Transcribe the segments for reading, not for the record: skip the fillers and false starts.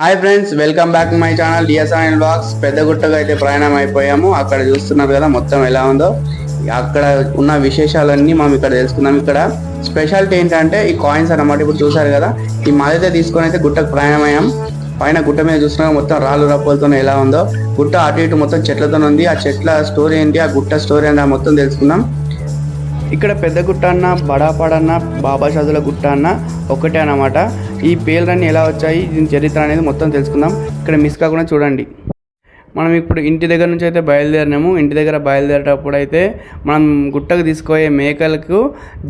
Hi friends, welcome back my channel DSR blogs. పెద్దగుట్టకు అయితే ప్రయాణం అయిపోయాము. అక్కడ చూస్తున్నారు కదా మొత్తం ఎలా ఉందో. అక్కడ ఉన్న విశేషాలన్నీ మనం ఇక్కడ తెలుసుకుందాం. ఇక్కడ స్పెషాలిటీ ఏంటంటే ఈ కాయిన్స్ అన్నమాట. ఇప్పుడు చూసారు కదా, ఈ మాదైతే తీసుకొని అయితే గుట్టకు ప్రయాణం అయ్యాం. పైన గుట్ట మీద చూస్తున్నాం మొత్తం రాళ్ళు రప్పలతో ఎలా ఉందో. గుట్ట అటు ఇటు మొత్తం చెట్లతో ఉంది. ఆ చెట్ల స్టోరీ ఏంటి, ఆ గుట్ట స్టోరీ ఏంటి మొత్తం తెలుసుకుందాం. ఇక్కడ పెద్ద గుట్ట అన్న, బడాపాడ అన్న, బాబా షాదుల గుట్ట అన్న ఒకటే అన్నమాట. ఈ పేర్లన్నీ ఎలా వచ్చాయి, దీని చరిత్ర అనేది మొత్తం తెలుసుకుందాం. ఇక్కడ మిస్ కాకుండా చూడండి. మనం ఇప్పుడు ఇంటి దగ్గర నుంచి అయితే బయలుదేరినాము. ఇంటి దగ్గర బయలుదేరేటప్పుడు అయితే మనం గుట్టకు తీసుకుపోయే మేకలకు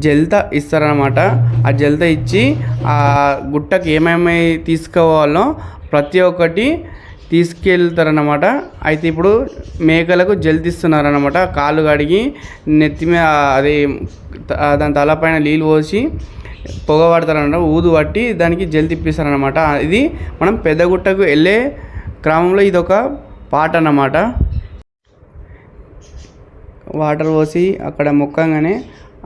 జల్త ఇస్తారనమాట. ఆ జల్త ఇచ్చి ఆ గుట్టకు ఏమేమి తీసుకోవాలో ప్రతి ఒక్కటి తీసుకెళ్తారనమాట. అయితే ఇప్పుడు మేకలకు జల్తిస్తున్నారనమాట. కాళ్ళు కడిగి నెత్తి మీద అది దాని తలపైన నీళ్ళు పోసి పొగ పడతారనమాట. ఊదు పట్టి దానికి జల్ తిప్పిస్తారనమాట. ఇది మనం పెద్దగుట్టకు వెళ్ళే క్రమంలో ఇదొక పాట అన్నమాట. వాటర్ పోసి అక్కడ మొక్కంగానే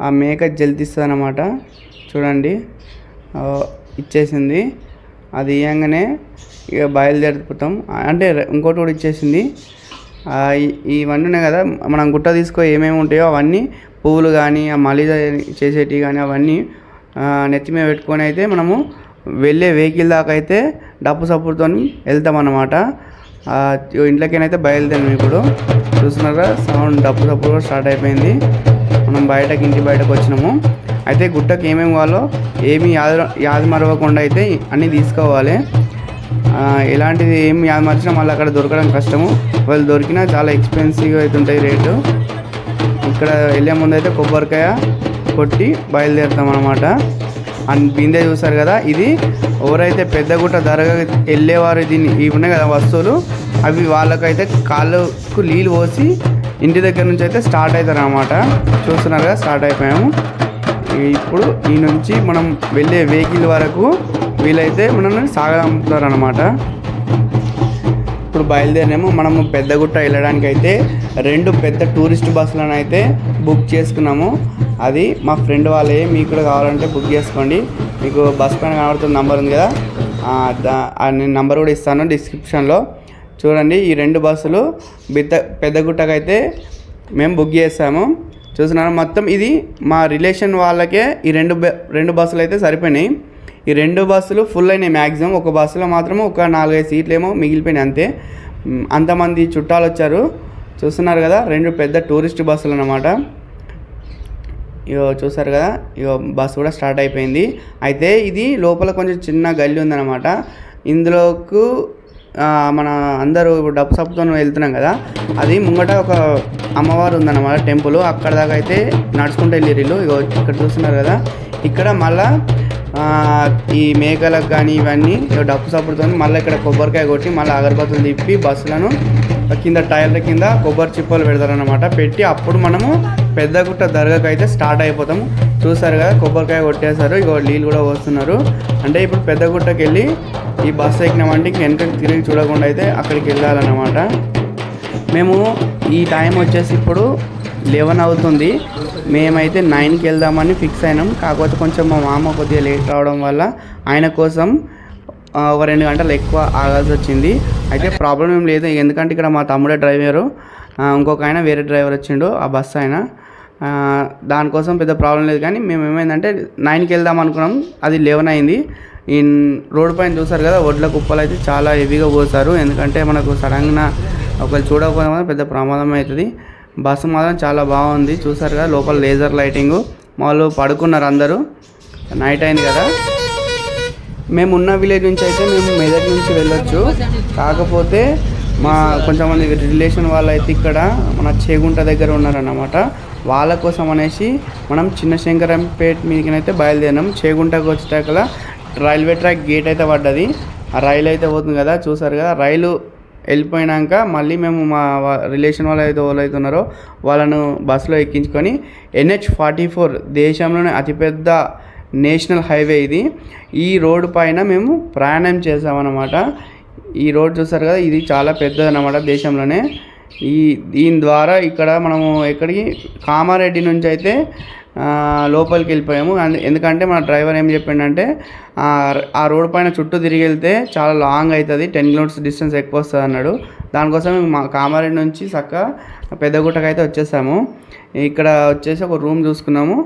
ఆ మేక జల్తిస్తుంది అన్నమాట. చూడండి, ఇచ్చేసింది. అది ఇవ్వగానే ఇక బయలుదేరిపోతాం. అంటే ఇంకోటి కూడా ఇచ్చేసింది. ఇవన్నీ ఉన్నాయి కదా, మనం గుట్ట తీసుకో ఏమేమి ఉంటాయో అవన్నీ పువ్వులు కానీ, ఆ మలిద చేసేటివి కానీ అవన్నీ నెత్తి మీద పెట్టుకొని అయితే మనము వెళ్ళే వెహికల్ దాకా అయితే డప్పు సప్పుడుతో వెళ్తాం అన్నమాట. ఇంట్లోకైతే బయలుదేరాము. ఇప్పుడు చూస్తున్నారా, సౌండ్ డప్పు సప్పుడు కూడా స్టార్ట్ అయిపోయింది. మనం ఇంటి బయటకు వచ్చినాము. అయితే గుట్టకు ఏమేమి కావాలో ఏమి యాది మరవకుండా అయితే అన్నీ తీసుకోవాలి. ఎలాంటిది ఏమి యాది మర్చినా మళ్ళీ అక్కడ దొరకడం కష్టము. వాళ్ళు దొరికినా చాలా ఎక్స్పెన్సివ్గా అయితే ఉంటాయి రేటు. ఇక్కడ వెళ్ళే ముందు అయితే కొబ్బరికాయ కొట్టి బయలుదేరుతాం అన్నమాట. అండ్ బిందె చూసారు కదా, ఇది ఎవరైతే పెద్దగుట్ట దర్గా వెళ్ళేవారు దీన్ని ఇవి ఉన్నాయి కదా వస్తువులు, అవి వాళ్ళకైతే కాళ్ళకు నీళ్ళు పోసి ఇంటి దగ్గర నుంచి అయితే స్టార్ట్ అవుతారు అన్నమాట. చూస్తున్నారు కదా, స్టార్ట్ అయిపోయాము. ఇప్పుడు ఈ నుంచి మనం వెళ్ళే వెహికల్ వరకు వీలైతే మనల్ని సాగంపుతారు అన్నమాట. ఇప్పుడు బయలుదేరినాము. మనము పెద్దగుట్ట వెళ్ళడానికి అయితే 2 పెద్ద టూరిస్ట్ బస్సులను అయితే బుక్ చేసుకున్నాము. అది మా ఫ్రెండ్ వాళ్ళే. మీకు కూడా కావాలంటే బుక్ చేసుకోండి. మీకు బస్ పైన కనబడుతున్న నెంబర్ ఉంది కదా, నేను నెంబర్ కూడా ఇస్తాను డిస్క్రిప్షన్లో. చూడండి, ఈ 2 బస్సులు పెద్దగుట్టకు అయితే మేము బుక్ చేసాము. చూస్తున్నాను, మొత్తం ఇది మా రిలేషన్ వాళ్ళకే ఈ 2 బస్సులు అయితే సరిపోయినాయి. ఈ 2 బస్సులు ఫుల్ అయినాయి మ్యాక్సిమం. ఒక బస్సులో మాత్రం ఒక 4-5 సీట్లు ఏమో మిగిలిపోయినాయి అంతే. అంతమంది చుట్టాలు వచ్చారు. చూస్తున్నారు కదా, 2 పెద్ద టూరిస్ట్ బస్సులు అన్నమాట. ఇగో చూసారు కదా, ఇగో బస్సు కూడా స్టార్ట్ అయిపోయింది. అయితే ఇది లోపల కొంచెం చిన్న గల్లీ ఉందన్నమాట. ఇందులోకి మన అందరూ డప్పు సప్పుతో వెళ్తున్నాం కదా, అది ముంగట ఒక అమ్మవారు ఉందన్నమాట, టెంపుల్. అక్కడ దాకా అయితే నడుచుకుంటూ వెళ్ళిర్రు. ఇగో ఇక్కడ చూస్తున్నారు కదా, ఇక్కడ మళ్ళా ఈ మేకలకు కానీ ఇవన్నీ డప్పు సప్పుడుతో మళ్ళీ ఇక్కడ కొబ్బరికాయ కొట్టి మళ్ళీ అగరబత్తులు తిప్పి బస్సులను కింద టైర్ల కింద కొబ్బరి చిప్పలు పెడతారనమాట. పెట్టి అప్పుడు మనము పెద్దగుట్ట దర్గాకు అయితే స్టార్ట్ అయిపోతాము. చూసారు కదా, కొబ్బరికాయ కొట్టేశారు. ఇక నీళ్ళు కూడా పోస్తున్నారు. అంటే ఇప్పుడు పెద్దగుట్టకి వెళ్ళి ఈ బస్సు ఎక్కినామంటే వెనకకి తిరిగి చూడకుండా అయితే అక్కడికి వెళ్ళాలన్నమాట. మేము ఈ టైం వచ్చేసి ఇప్పుడు 11 అవుతుంది. మేమైతే 9కి వెళ్దామని ఫిక్స్ అయినాం. కాకపోతే కొంచెం మా మామ కొద్దిగా లేట్ రావడం వల్ల ఆయన కోసం ఒక 2 గంటలు ఎక్కువ ఆగాల్సి వచ్చింది. అయితే ప్రాబ్లం ఏం లేదు, ఎందుకంటే ఇక్కడ మా తమ్ముడే డ్రైవరు, ఇంకొక ఆయన వేరే డ్రైవర్ వచ్చిండు ఆ బస్సు ఆయన. దానికోసం పెద్ద ప్రాబ్లం లేదు. కానీ మేము ఏమైందంటే 9కి వెళ్దాం అనుకున్నాం, అది 11 అయింది. ఈ రోడ్డు పైన చూసారు కదా, ఒడ్ల కుప్పలు అయితే చాలా హెవీగా పోసారు. ఎందుకంటే మనకు సడన్గా ఒకరు చూడకపోతే మాత్రం పెద్ద ప్రమాదం అవుతుంది. బస్సు మాత్రం చాలా బాగుంది. చూసారు కదా, లోపల లేజర్ లైటింగు. వాళ్ళు పడుకున్నారు అందరూ, నైట్ అయింది కదా. మేము ఉన్న విలేజ్ నుంచి అయితే మేము మెదక్ నుంచి వెళ్ళొచ్చు. కాకపోతే మా కొంచెంమంది రిలేషన్ వాళ్ళు అయితే ఇక్కడ మన చేగుంట దగ్గర ఉన్నారన్నమాట. వాళ్ళ కోసం అనేసి మనం చిన్న శంకరంపేట మీదకైతే బయలుదేరినాం. చేగుంటకు వచ్చేటక్కడ రైల్వే ట్రాక్ గేట్ అయితే పడ్డది. ఆ రైలు అయితే పోతుంది కదా, చూసారు కదా. రైలు వెళ్ళిపోయినాక మళ్ళీ మేము మా రిలేషన్ వాళ్ళు అయితే ఉన్నారో వాళ్ళను బస్సులో ఎక్కించుకొని NH-44 దేశంలోనే అతిపెద్ద నేషనల్ హైవే ఇది. ఈ రోడ్డు పైన మేము ప్రయాణం చేసామన్నమాట. ఈ రోడ్ చూసారు కదా, ఇది చాలా పెద్దది అన్నమాట దేశంలోనే. దీని ద్వారా ఇక్కడ మనము ఎక్కడికి కామారెడ్డి నుంచి అయితే లోపలికి వెళ్ళిపోయాము. ఎందుకంటే మన డ్రైవర్ ఏం చెప్పిండంటే ఆ రోడ్ పైన చుట్టూ తిరిగి వెళ్తే చాలా లాంగ్ అవుతుంది, 10 కిలోమీటర్స్ డిస్టెన్స్ ఎక్కువ వస్తుంది అన్నాడు. దానికోసం మా కామారెడ్డి నుంచి చక్కగా పెద్దగుట్టకు అయితే వచ్చేసాము. ఇక్కడ వచ్చేసి ఒక రూమ్ చూసుకున్నాము.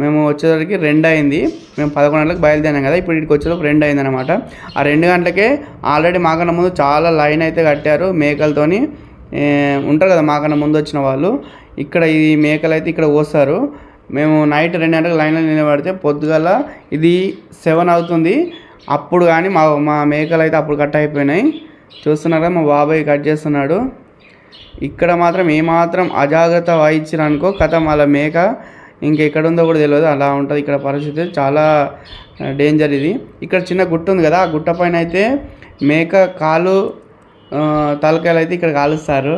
మేము వచ్చేసరికి 2 అయింది. మేము 11 గంటలకు బయలుదేరాం కదా, ఇప్పుడు ఇక్కడికి వచ్చేసరికి 2 అయింది అనమాట. ఆ 2 గంటలకే ఆల్రెడీ మాకన్నా ముందు చాలా లైన్ అయితే కట్టారు మేకలతోని. ఉంటారు కదా మాకన్నా ముందు వచ్చిన వాళ్ళు, ఇక్కడ ఈ మేకలు అయితే ఇక్కడ కోస్తారు. మేము నైట్ 2 గంటలకు లైన్లో నిలబడితే పొద్దుగల ఇది 7 అవుతుంది. అప్పుడు కానీ మా మేకలు అయితే అప్పుడు కట్ అయిపోయినాయి. చూస్తున్నారు కదా మా బాబాయ్ కట్ చేస్తున్నాడు. ఇక్కడ మాత్రం ఏమాత్రం అజాగ్రత్త వహించారనుకో కథం అలా మేక ఇంకెక్కడ ఉందో కూడా తెలియదు, అలా ఉంటుంది ఇక్కడ పరిస్థితి. చాలా డేంజర్ ఇది. ఇక్కడ చిన్న గుట్ట ఉంది కదా, ఆ గుట్ట పైన అయితే మేక కాలు తలకాయలు అయితే ఇక్కడ కాలుస్తారు.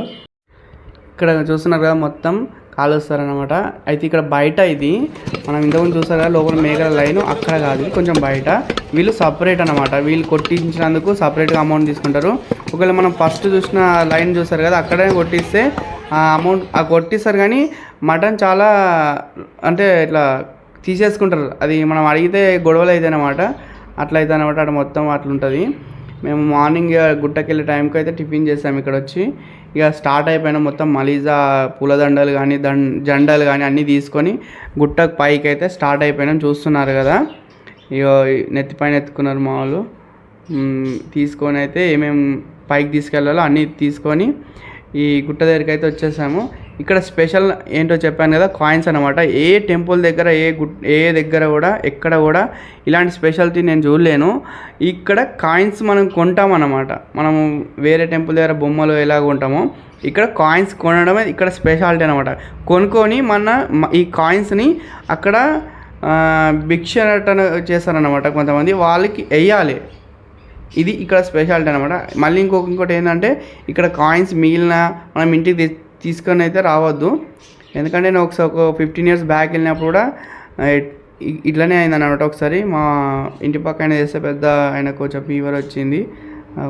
ఇక్కడ చూస్తున్నారు కదా మొత్తం కాలుస్తారనమాట. అయితే ఇక్కడ బయట ఇది మనం ఇంతకుముందు చూస్తారు కదా లోపల మేకల లైన్, అక్కడ కాదు కొంచెం బయట. వీళ్ళు సపరేట్ అనమాట, వీళ్ళు కొట్టించినందుకు సపరేట్గా అమౌంట్ తీసుకుంటారు. ఒకవేళ మనం ఫస్ట్ చూసిన లైన్ చూస్తారు కదా అక్కడే కొట్టిస్తే ఆ అమౌంట్ కొట్టిస్తారు, కానీ మటన్ చాలా అంటే ఇట్లా తీసేసుకుంటారు. అది మనం అడిగితే గొడవలు అవుతాయి అన్నమాట. అట్లా అవుతుంది అనమాట, అక్కడ మొత్తం అట్లుంటుంది. మేము మార్నింగ్ గుట్టకి వెళ్ళే టైంకి అయితే టిఫిన్ చేసాము. ఇక్కడ వచ్చి ఇక స్టార్ట్ అయిపోయినా మొత్తం మలీజా పూలదండలు కానీ జెండాలు కానీ అన్నీ తీసుకొని గుట్టకు పైకి అయితే స్టార్ట్ అయిపోయినాం. చూస్తున్నారు కదా ఇక నెత్తిపైన ఎత్తుకున్నారు మా వాళ్ళు. తీసుకొని అయితే ఏమేమి పైకి తీసుకెళ్ళాలో అన్నీ తీసుకొని ఈ గుట్ట దగ్గరికి అయితే వచ్చేసాము. ఇక్కడ స్పెషల్ ఏంటో చెప్పాను కదా, కాయిన్స్ అనమాట. ఏ టెంపుల్ దగ్గర ఏ దగ్గర కూడా ఎక్కడ కూడా ఇలాంటి స్పెషాలిటీ నేను చూడలేను. ఇక్కడ కాయిన్స్ మనం కొంటామన్నమాట. మనము వేరే టెంపుల్ దగ్గర బొమ్మలు ఎలా కొంటామో ఇక్కడ కాయిన్స్ కొనడమే ఇక్కడ స్పెషాలిటీ అనమాట. కొనుక్కొని ఈ కాయిన్స్ని అక్కడ భిక్షాటన చేస్తారనమాట కొంతమంది, వాళ్ళకి వేయాలి. ఇది ఇక్కడ స్పెషాలిటీ అనమాట. మళ్ళీ ఇంకోటి ఏంటంటే ఇక్కడ కాయిన్స్ మిగిలిన మనం ఇంటికి తీసుకొని అయితే రావద్దు. ఎందుకంటే నేను ఒకసారి 15 years బ్యాక్ వెళ్ళినప్పుడు కూడా ఇట్లనే అయిందన్నమాట. ఒకసారి మా ఇంటి పక్కన చేస్తే పెద్ద ఆయన కొంచెం ఫీవర్ వచ్చింది,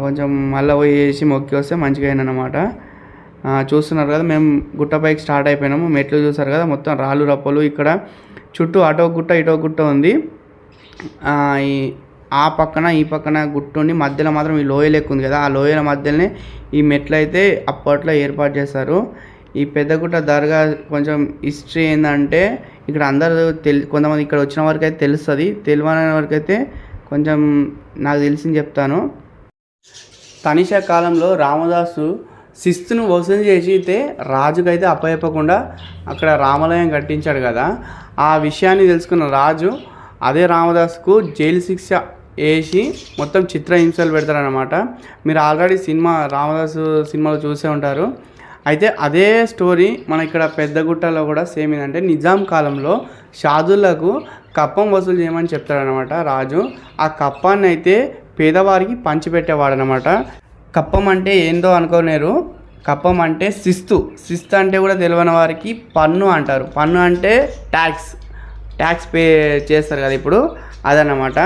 కొంచెం మళ్ళీ పోయి వేసి మొక్కి వస్తే మంచిగా అయిందన్నమాట. చూస్తున్నారు కదా మేము గుట్టపైకి స్టార్ట్ అయిపోయినాము. మెట్లు చూసారు కదా మొత్తం రాళ్ళు రప్పలు. ఇక్కడ చుట్టూ అటో గుట్ట ఇటో గుట్ట ఉంది. ఆ పక్కన ఈ పక్కన గుట్టుండి మధ్యలో మాత్రం ఈ లోయ లెక్క ఉంది కదా, ఆ లోయల మధ్యలోనే ఈ మెట్లు అయితే అప్పట్లో ఏర్పాటు చేశారు. ఈ పెద్దగుట్ట దర్గా కొంచెం హిస్టరీ ఏంటంటే ఇక్కడ అందరూ కొంతమంది ఇక్కడ వచ్చిన వరకు అయితే తెలుస్తుంది, తెలియని వరకు అయితే కొంచెం నాకు తెలిసింది చెప్తాను. తనిషా కాలంలో రామదాసు శిస్తును వసూలు చేసి అయితే రాజుకైతే అప్పచెప్పకుండా అక్కడ రామాలయం కట్టించాడు కదా, ఆ విషయాన్ని తెలుసుకున్న రాజు అదే రామదాసుకు జైలు శిక్ష వేసి మొత్తం చిత్రహింసలు పెడతారనమాట. మీరు ఆల్రెడీ రామదాసు సినిమాలో చూసే ఉంటారు. అయితే అదే స్టోరీ మన ఇక్కడ పెద్దగుట్టలో కూడా సేమ్ ఏంటంటే నిజాం కాలంలో షాదులకు కప్పం వసూలు చేయమని చెప్తాడనమాట రాజు. ఆ కప్పాన్ని అయితే పేదవారికి పంచిపెట్టేవాడనమాట. కప్పం అంటే ఏందో అనుకోలేరు, కప్పం అంటే శిస్తు అంటే కూడా తెలియని వారికి పన్ను అంటారు. పన్ను అంటే ట్యాక్స్ పే చేస్తారు కదా ఇప్పుడు, అదన్నమాట.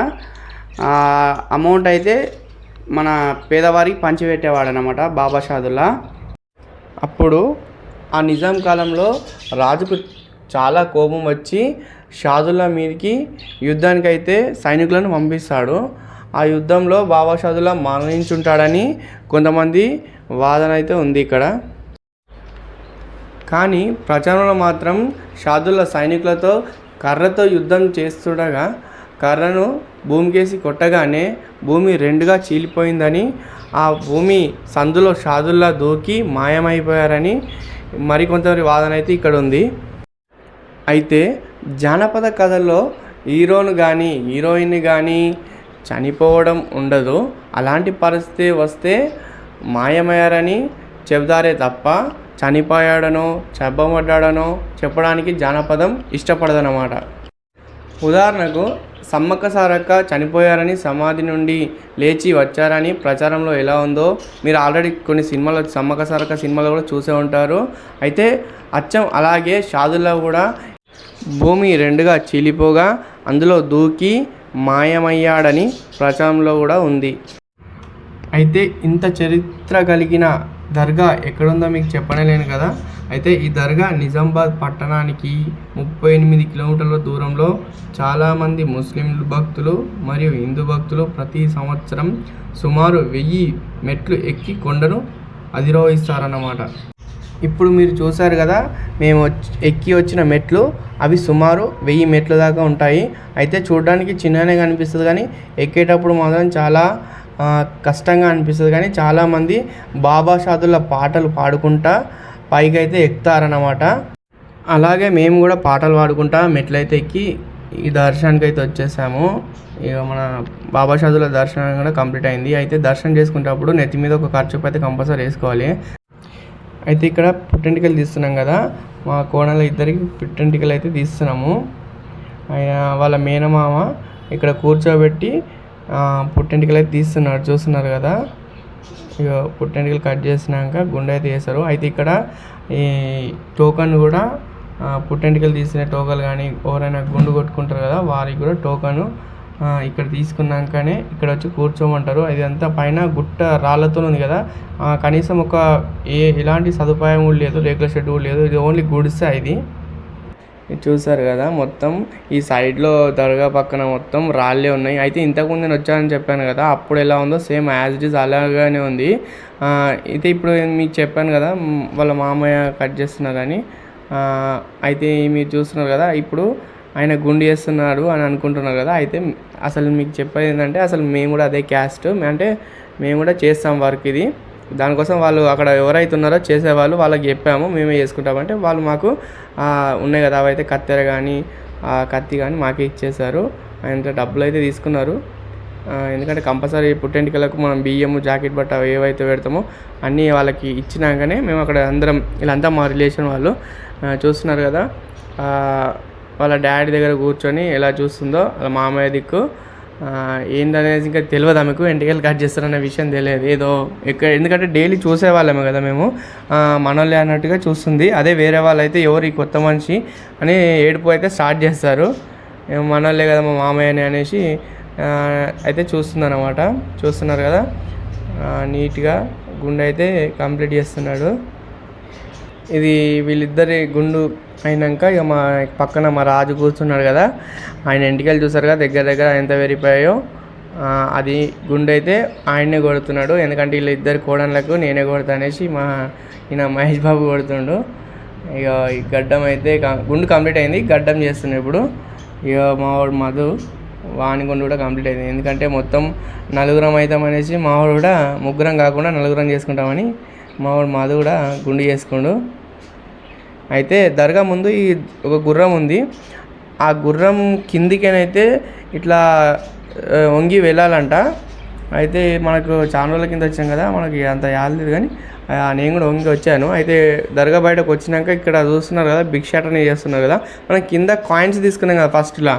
అమౌంట్ అయితే మన పేదవారికి పంచిపెట్టేవాడనమాట బాబా షాదుల్లా. అప్పుడు ఆ నిజాం కాలంలో రాజుకు చాలా కోపం వచ్చి షాదుల్లా మీదకి యుద్ధానికైతే సైనికులను పంపిస్తాడు. ఆ యుద్ధంలో బాబా షాదుల్లా మరణించుంటాడని కొంతమంది వాదన అయితే ఉంది ఇక్కడ. కానీ ప్రచారంలో మాత్రం షాదుల్లా సైనికులతో కర్రతో యుద్ధం చేస్తుండగా కర్రను భూమికేసి కొట్టగానే భూమి 2గా చీలిపోయిందని, ఆ భూమి సందులో షాదుల్లా దూకి మాయమైపోయారని మరికొంతమంది వాదన అయితే ఇక్కడ ఉంది. అయితే జానపద కథల్లో హీరోను కానీ హీరోయిన్ని కానీ చనిపోవడం ఉండదు. అలాంటి పరిస్థితి వస్తే మాయమయ్యారని చెబుతారే తప్ప చనిపోయాడనో చెప్పబడ్డాడనో చెప్పడానికి జానపదం ఇష్టపడదన్నమాట. ఉదాహరణకు సమ్మక్క సారక్క చనిపోయారని సమాధి నుండి లేచి వచ్చారని ప్రచారంలో ఎలా ఉందో మీరు ఆల్రెడీ కొన్ని సినిమాలు సమ్మక్క సారక్క సినిమాలో కూడా చూసే ఉంటారు. అయితే అచ్చం అలాగే షాదుల్లా కూడా భూమి 2గా చీలిపోగా అందులో దూకి మాయమయ్యాడని ప్రచారంలో కూడా ఉంది. అయితే ఇంత చరిత్ర కలిగిన దర్గా ఎక్కడుందో మీకు చెప్పనలేను కదా. అయితే ఈ దర్గా నిజామాబాద్ పట్టణానికి 38 కిలోమీటర్ల దూరంలో చాలామంది ముస్లిం భక్తులు మరియు హిందూ భక్తులు ప్రతి సంవత్సరం సుమారు 1000 మెట్లు ఎక్కి కొండను అధిరోహిస్తారన్నమాట. ఇప్పుడు మీరు చూసారు కదా, మేము ఎక్కి వచ్చిన మెట్లు అవి సుమారు 1000 మెట్ల దాకా ఉంటాయి. అయితే చూడడానికి చిన్నగానే కనిపిస్తుంది కానీ ఎక్కేటప్పుడు మాత్రం చాలా కష్టంగా అనిపిస్తుంది. కానీ చాలామంది బాబా షాదుల పాటలు పాడుకుంటా పైకి అయితే ఎక్కుతారన్నమాట. అలాగే మేము కూడా పాటలు పాడుకుంటా మెట్లయితే ఎక్కి ఈ దర్శనానికి అయితే వచ్చేసాము. ఇక మన బాబా షాదుల దర్శనం కూడా కంప్లీట్ అయింది. అయితే దర్శనం చేసుకునేటప్పుడు నెత్తి మీద ఒక ఖర్చు అయితే కంపల్సరీ వేసుకోవాలి. అయితే ఇక్కడ పుట్టెంటికలు తీస్తున్నాం కదా, మా కోడళ్ళ ఇద్దరికి పుట్టెంటికలు అయితే తీస్తున్నాము. వాళ్ళ మేనమామ ఇక్కడ కూర్చోబెట్టి పుట్టెంటికలు అయితే తీస్తున్నారు, చూస్తున్నారు కదా. ఇక పుట్టెంటికలు కట్ చేసినాక గుండె అయితే వేస్తారు. అయితే ఇక్కడ ఈ టోకన్ కూడా పుట్టెంటికలు తీసిన టోకన్లు కానీ ఎవరైనా గుండు కొట్టుకుంటారు కదా వారికి కూడా టోకను ఇక్కడ తీసుకున్నాకనే ఇక్కడ వచ్చి కూర్చోమంటారు. ఇదంతా పైన గుట్ట రాళ్ళతో ఉంది కదా, కనీసం ఒక ఎలాంటి సదుపాయం కూడా లేదు, రేకుల షెడ్ కూడా లేదు. ఇది ఓన్లీ గుడిసె. ఇది చూసారు కదా, మొత్తం ఈ సైడ్లో దర్గా పక్కన మొత్తం రాళ్ళే ఉన్నాయి. అయితే ఇంతకుముందు నేను వచ్చానని చెప్పాను కదా, అప్పుడు ఎలా ఉందో సేమ్ యాజ్ ఇట్ ఈజ్ అలాగానే ఉంది. అయితే ఇప్పుడు మీకు చెప్పాను కదా వాళ్ళ మామయ్య కట్ చేస్తున్నారని. అయితే మీరు చూస్తున్నారు కదా, ఇప్పుడు ఆయన గుండు చేస్తున్నాడు అని అనుకుంటున్నారు కదా. అయితే అసలు మీకు చెప్పేది ఏంటంటే, అసలు మేము కూడా అదే క్యాస్ట్, అంటే మేము కూడా చేస్తాం వర్క్ ఇది. దానికోసం వాళ్ళు అక్కడ ఎవరైతే ఉన్నారో చేసేవాళ్ళు వాళ్ళకి చెప్పాము మేమే చేసుకుంటామంటే వాళ్ళు మాకు ఉన్నాయి కదా అవైతే కత్తెర కానీ కత్తి కానీ మాకే ఇచ్చేసారు. ఆయన డబ్బులు అయితే తీసుకున్నారు. ఎందుకంటే కంపల్సరీ పుట్టెంటికలకు మనం బియ్యము జాకెట్ బట్ట ఏవైతే పెడతామో అన్నీ వాళ్ళకి ఇచ్చినాకనే మేము అక్కడ అందరం, వీళ్ళంతా మా రిలేషన్ వాళ్ళు. చూస్తున్నారు కదా, వాళ్ళ డాడీ దగ్గర కూర్చొని ఎలా చూస్తుందో వాళ్ళ మామయ్య దిక్కు ఏందనేది ఇంకా తెలియదు ఆమెకు. ఎంటికలు కట్ చేస్తారనే విషయం తెలియదు ఏదో ఎందుకంటే డైలీ చూసేవాళ్ళమే కదా మేము, మనోళ్ళే అన్నట్టుగా చూస్తుంది. అదే వేరే వాళ్ళు అయితే ఎవరు ఈ కొత్త మనిషి అని ఏడుపు అయితే స్టార్ట్ చేస్తారు. మనోళ్ళే కదా మా మామయ్యని అనేసి అయితే చూస్తుందన్నమాట. చూస్తున్నారు కదా, నీట్గా గుండె అయితే కంప్లీట్ చేస్తున్నాడు. ఇది వీళ్ళిద్దరి గుండు అయినాక ఇక మా పక్కన మా రాజు కూర్చున్నాడు కదా, ఆయన ఎంటికలు చూసారు కదా దగ్గర దగ్గర ఎంత వెరిపోయాయో. అది గుండె అయితే ఆయన్నే కొడుతున్నాడు, ఎందుకంటే వీళ్ళ ఇద్దరు కోడళ్ళకు నేనే కొడతా అనేసి ఈయన మహేష్ బాబు కొడుతుండు. ఇక ఈ గడ్డం అయితే గుండు కంప్లీట్ అయింది, గడ్డం చేస్తున్నాడు ఇప్పుడు. ఇక మావాడు మధు వాని గుండు కూడా కంప్లీట్ అయింది. ఎందుకంటే మొత్తం నలుగురం అవుతామనేసి మావాడు కూడా ముగ్గురం కాకుండా నలుగురం చేసుకుంటామని మావాడు మధు కూడా గుండు చేసుకుండు. అయితే దర్గా ముందు ఈ ఒక గుర్రం ఉంది, ఆ గుర్రం కిందికైతే ఇట్లా వంగి వెళ్ళాలంట. అయితే మనకు చాలా రోజుల కింద వచ్చాం కదా, మనకి అంత యాదలేదు కానీ నేను కూడా వంగి వచ్చాను. అయితే దర్గా బయటకు వచ్చినాక ఇక్కడ చూస్తున్నారు కదా భిక్షాటన చేస్తున్నారు కదా, మనం కింద కాయిన్స్ తీసుకున్నాం కదా ఫస్ట్లో.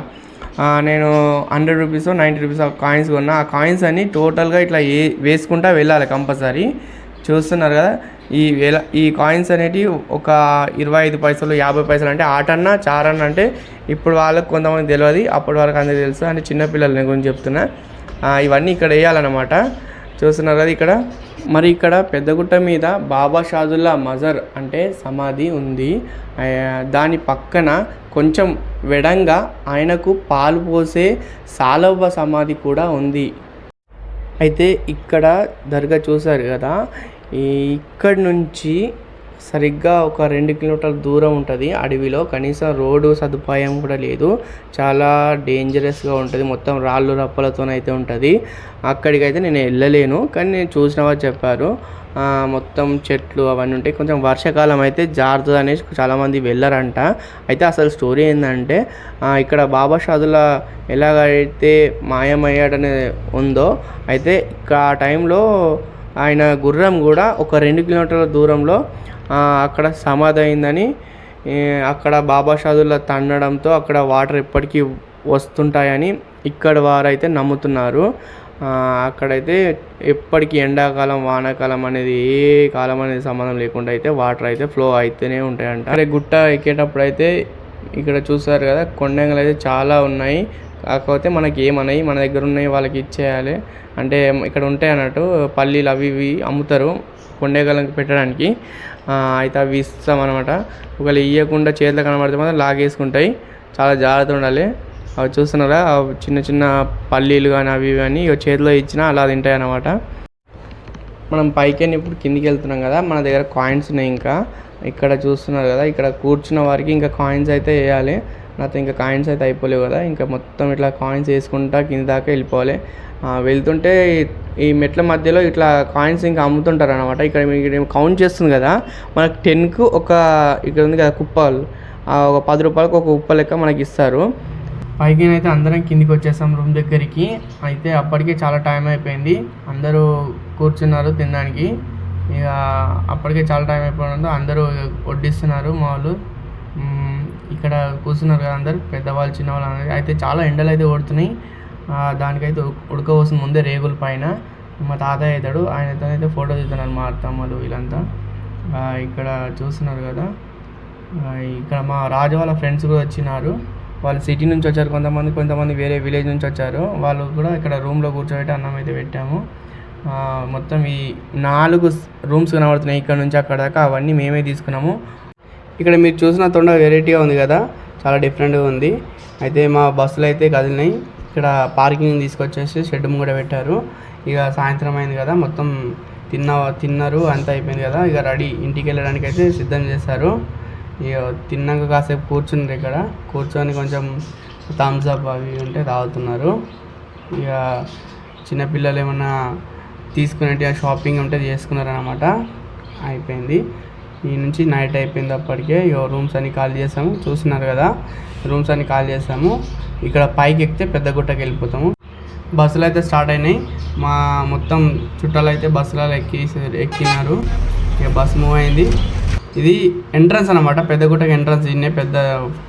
నేను 100 రూపీస్ 90 రూపీస్ కాయిన్స్ కొన్నా. ఆ కాయిన్స్ అన్నీ టోటల్గా ఇట్లా వేసుకుంటా వెళ్ళాలి కంపల్సరీ. చూస్తున్నారు కదా, ఈ కాయిన్స్ అనేటివి ఒక 25 పైసలు 50 పైసలు అంటే ఆటన్నా చారన్నా అంటే ఇప్పుడు వాళ్ళకి కొంతమంది తెలియదు, అప్పటి వరకు అందరికీ తెలుసు. అంటే చిన్నపిల్లల గురించి చెప్తున్నా. ఇవన్నీ ఇక్కడ వేయాలన్నమాట. చూస్తున్నారు కదా ఇక్కడ. మరి ఇక్కడ పెద్దగుట్ట మీద బాబా షాదుల్లా మజర్ అంటే సమాధి ఉంది. దాని పక్కన కొంచెం వెడంగా ఆయనకు పాలు పోసే సాలవ్వ సమాధి కూడా ఉంది. అయితే ఇక్కడ దర్గా చూసారు కదా, ఇక్కడి నుంచి సరిగ్గా ఒక 2 కిలోమీటర్ల దూరం ఉంటుంది అడవిలో. కనీసం రోడ్డు సదుపాయం కూడా లేదు, చాలా డేంజరస్గా ఉంటుంది, మొత్తం రాళ్ళు రప్పలతోనైతే ఉంటుంది. అక్కడికైతే నేను వెళ్ళలేను, కానీ నేను చూసిన వాళ్ళు చెప్పారు మొత్తం చెట్లు అవన్నీ ఉంటాయి, కొంచెం వర్షాకాలం అయితే జారుతుంది అనేసి చాలామంది వెళ్ళారంట. అయితే అసలు స్టోరీ ఏంటంటే, ఇక్కడ బాబా షాదుల్లా ఎలాగైతే మాయమయ్యాడనే ఉందో, అయితే ఆ టైంలో ఆయన గుర్రం కూడా ఒక 2 కిలోమీటర్ల దూరంలో అక్కడ సమాధి అయిందని, అక్కడ బాబా షాదుల్లా తన్నడంతో అక్కడ వాటర్ ఎప్పటికీ వస్తుంటాయని ఇక్కడ వారైతే నమ్ముతున్నారు. అక్కడైతే ఎప్పటికీ ఎండాకాలం వానాకాలం అనేది ఏ కాలం అనేది సంబంధం లేకుండా అయితే వాటర్ అయితే ఫ్లో అయితేనే ఉంటాయంట. అరే గుట్ట ఎక్కేటప్పుడు అయితే ఇక్కడ చూసారు కదా కొండంగలు అయితే చాలా ఉన్నాయి. కాకపోతే మనకి ఏమన్నాయి మన దగ్గర ఉన్నాయి వాళ్ళకి ఇచ్చేయాలి. అంటే ఇక్కడ ఉంటాయి అన్నట్టు పల్లీలు అవి ఇవి అమ్ముతారు కొండేగలకు పెట్టడానికి. అయితే అవి ఇస్తామన్నమాట. ఒకవేళ ఇవ్వకుండా చేతిలో కనబడితే మాత్రం లాగేసుకుంటాయి, చాలా జాగ్రత్త ఉండాలి. అవి చూస్తున్నారా, చిన్న చిన్న పల్లీలు కానీ అవి కానీ చేతిలో ఇచ్చినా అలా తింటాయి అన్నమాట. మనం పైకి ఇప్పుడు కిందికి వెళ్తున్నాం కదా, మన దగ్గర కాయిన్స్ ఉన్నాయి. ఇంకా ఇక్కడ చూస్తున్నారు కదా, ఇక్కడ కూర్చున్న వారికి ఇంకా కాయిన్స్ అయితే వేయాలి. నాతో ఇంకా కాయిన్స్ అయితే అయిపోలేవు కదా, ఇంకా మొత్తం ఇట్లా కాయిన్స్ వేసుకుంటా కింద దాకా వెళ్ళిపోవాలి. వెళ్తుంటే ఈ మెట్ల మధ్యలో ఇట్లా కాయిన్స్ ఇంకా అమ్ముతుంటారు అనమాట. ఇక్కడ మీకు కౌంట్ చేస్తుంది కదా, మనకు 10కు ఒక ఇక్కడ ఉంది కదా కుప్పలు, ఒక 10 రూపాయలకు ఒక ఉప్ప లెక్క మనకి ఇస్తారు. పైకి అయితే అందరం కిందికి వచ్చేసాం రూమ్ దగ్గరికి. అయితే అప్పటికే చాలా టైం అయిపోయింది, అందరూ కూర్చున్నారు తినడానికి. ఇక అప్పటికే చాలా టైం అయిపోవడంతో అందరూ వడ్డిస్తున్నారు. మా వాళ్ళు ఇక్కడ కూర్చున్నారు కదా, అందరు పెద్దవాళ్ళు చిన్నవాళ్ళు అందరూ. అయితే చాలా ఎండలు అయితే కొడుతున్నాయి, దానికైతే ఉడకపోస్తుంది ముందే రేగుల పైన. మా తాతయ్య అవుతాడు, ఆయనతో అయితే ఫోటో తీస్తున్నారు మా అత్తమ్మలు వీళ్ళంతా. ఇక్కడ చూస్తున్నారు కదా, ఇక్కడ మా రాజు వాళ్ళ ఫ్రెండ్స్ కూడా వచ్చినారు. వాళ్ళు సిటీ నుంచి వచ్చారు, కొంతమంది వేరే విలేజ్ నుంచి వచ్చారు. వాళ్ళు కూడా ఇక్కడ రూమ్లో కూర్చోబెట్టి అన్నం అయితే పెట్టాము. మొత్తం ఈ 4 రూమ్స్ కనబడుతున్నాయి ఇక్కడ నుంచి అక్కడ దాకా, అవన్నీ మేమే తీసుకున్నాము. ఇక్కడ మీరు చూసిన తొండ వెరైటీగా ఉంది కదా, చాలా డిఫరెంట్గా ఉంది. అయితే మా బస్సులు అయితే కదిలినాయి. ఇక్కడ పార్కింగ్ తీసుకొచ్చేసి షెడ్ కూడా పెట్టారు. ఇక సాయంత్రం అయింది కదా, మొత్తం తిన్నారు అంతా అయిపోయింది కదా, ఇక రెడీ ఇంటికి వెళ్ళడానికి అయితే సిద్ధం చేశారు. ఇక తిన్నాక కాసేపు కూర్చున్నారు, ఇక్కడ కూర్చొని కొంచెం థమ్స్ అప్ అవి ఉంటే తాగుతున్నారు. ఇక చిన్నపిల్లలు ఏమన్నా తీసుకునేటి షాపింగ్ ఉంటే చేసుకున్నారు అన్నమాట. అయిపోయింది, ఈ నుంచి నైట్ అయిపోయింది అప్పటికే. ఇక రూమ్స్ అన్ని ఖాళీ చేసాము, చూస్తున్నారు కదా రూమ్స్ అన్ని ఖాళీ చేసాము. ఇక్కడ పైకి ఎక్కితే పెద్ద గుట్టకి వెళ్ళిపోతాము. బస్సులు అయితే స్టార్ట్ అయినాయి, మా మొత్తం చుట్టాలు అయితే బస్సులలో ఎక్కినారు. ఇక బస్సు మూవ్ అయింది. ఇది ఎంట్రన్స్ అనమాట, పెద్ద గుట్టకి ఎంట్రన్స్. ఇన్నే పెద్ద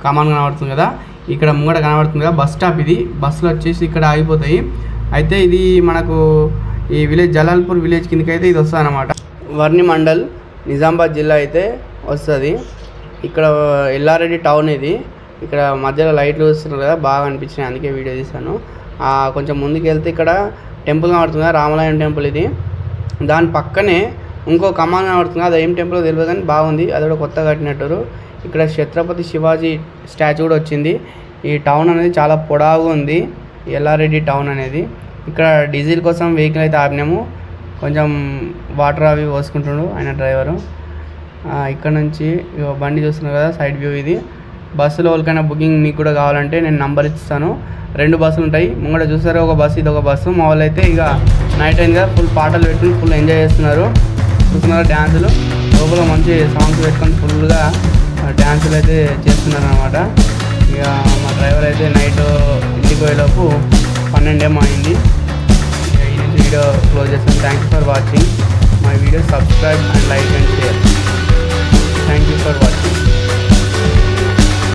కమాన్ కనబడుతుంది కదా, ఇక్కడ ముంగట కనబడుతుంది కదా బస్ స్టాప్. ఇది బస్సులు వచ్చేసి ఇక్కడ ఆగిపోతాయి. అయితే ఇది మనకు ఈ విలేజ్ జలాల్పూర్ విలేజ్ కిందకి అయితే ఇది వస్తుంది అనమాట. వర్ని మండల్, నిజామాబాద్ జిల్లా అయితే వస్తుంది. ఇక్కడ ఎల్లారెడ్డి టౌన్ ఇది. ఇక్కడ మధ్యలో లైట్లు చూస్తున్నారు కదా, బాగా అనిపించినాయి, అందుకే వీడియో తీశాను. కొంచెం ముందుకు వెళ్తే ఇక్కడ టెంపుల్ కనబడుతుంది కదా, రామలయం టెంపుల్ ఇది. దాని పక్కనే ఇంకో కమాన్ కనబడుతుంది, అది ఏం టెంపుల్ తెలియదు కానీ బాగుంది, అది కూడా కొత్తగా కట్టినట్టు. ఇక్కడ ఛత్రపతి శివాజీ స్టాచ్యూ కూడా వచ్చింది. ఈ టౌన్ అనేది చాలా పొడవుగా ఉంది, ఎల్లారెడ్డి టౌన్ అనేది. ఇక్కడ డీజిల్ కోసం వెహికల్ అయితే ఆపినాము, కొంచెం వాటర్ అవి పోసుకుంటున్నాడు ఆయన డ్రైవరు. ఇక్కడ నుంచి బండి చూస్తున్నారు కదా, సైడ్ వ్యూ ఇది. బస్సులో ఎవరికైనా బుకింగ్ మీకు కూడా కావాలంటే నేను నంబర్ ఇస్తాను. 2 బస్సులు ఉంటాయి, ముంగట చూస్తారు ఒక బస్సు, ఇది ఒక బస్సు. మా వాళ్ళు అయితే ఇక నైట్ అయింది కదా, ఫుల్ పాటలు పెట్టుకుని ఫుల్ ఎంజాయ్ చేస్తున్నారు. చూస్తున్నారు డ్యాన్సులు, లోపల మంచి సాంగ్స్ పెట్టుకొని ఫుల్గా డ్యాన్సులు అయితే చేస్తున్నారు అనమాట. ఇక మా డ్రైవర్ అయితే నైట్ ఇంటికి పోయేలోపు 12 ఏమో అయింది. ఇక ఈ నుంచి వీడియో క్లోజ్ చేస్తాను. Thanks for watching my video. Subscribe and like and share.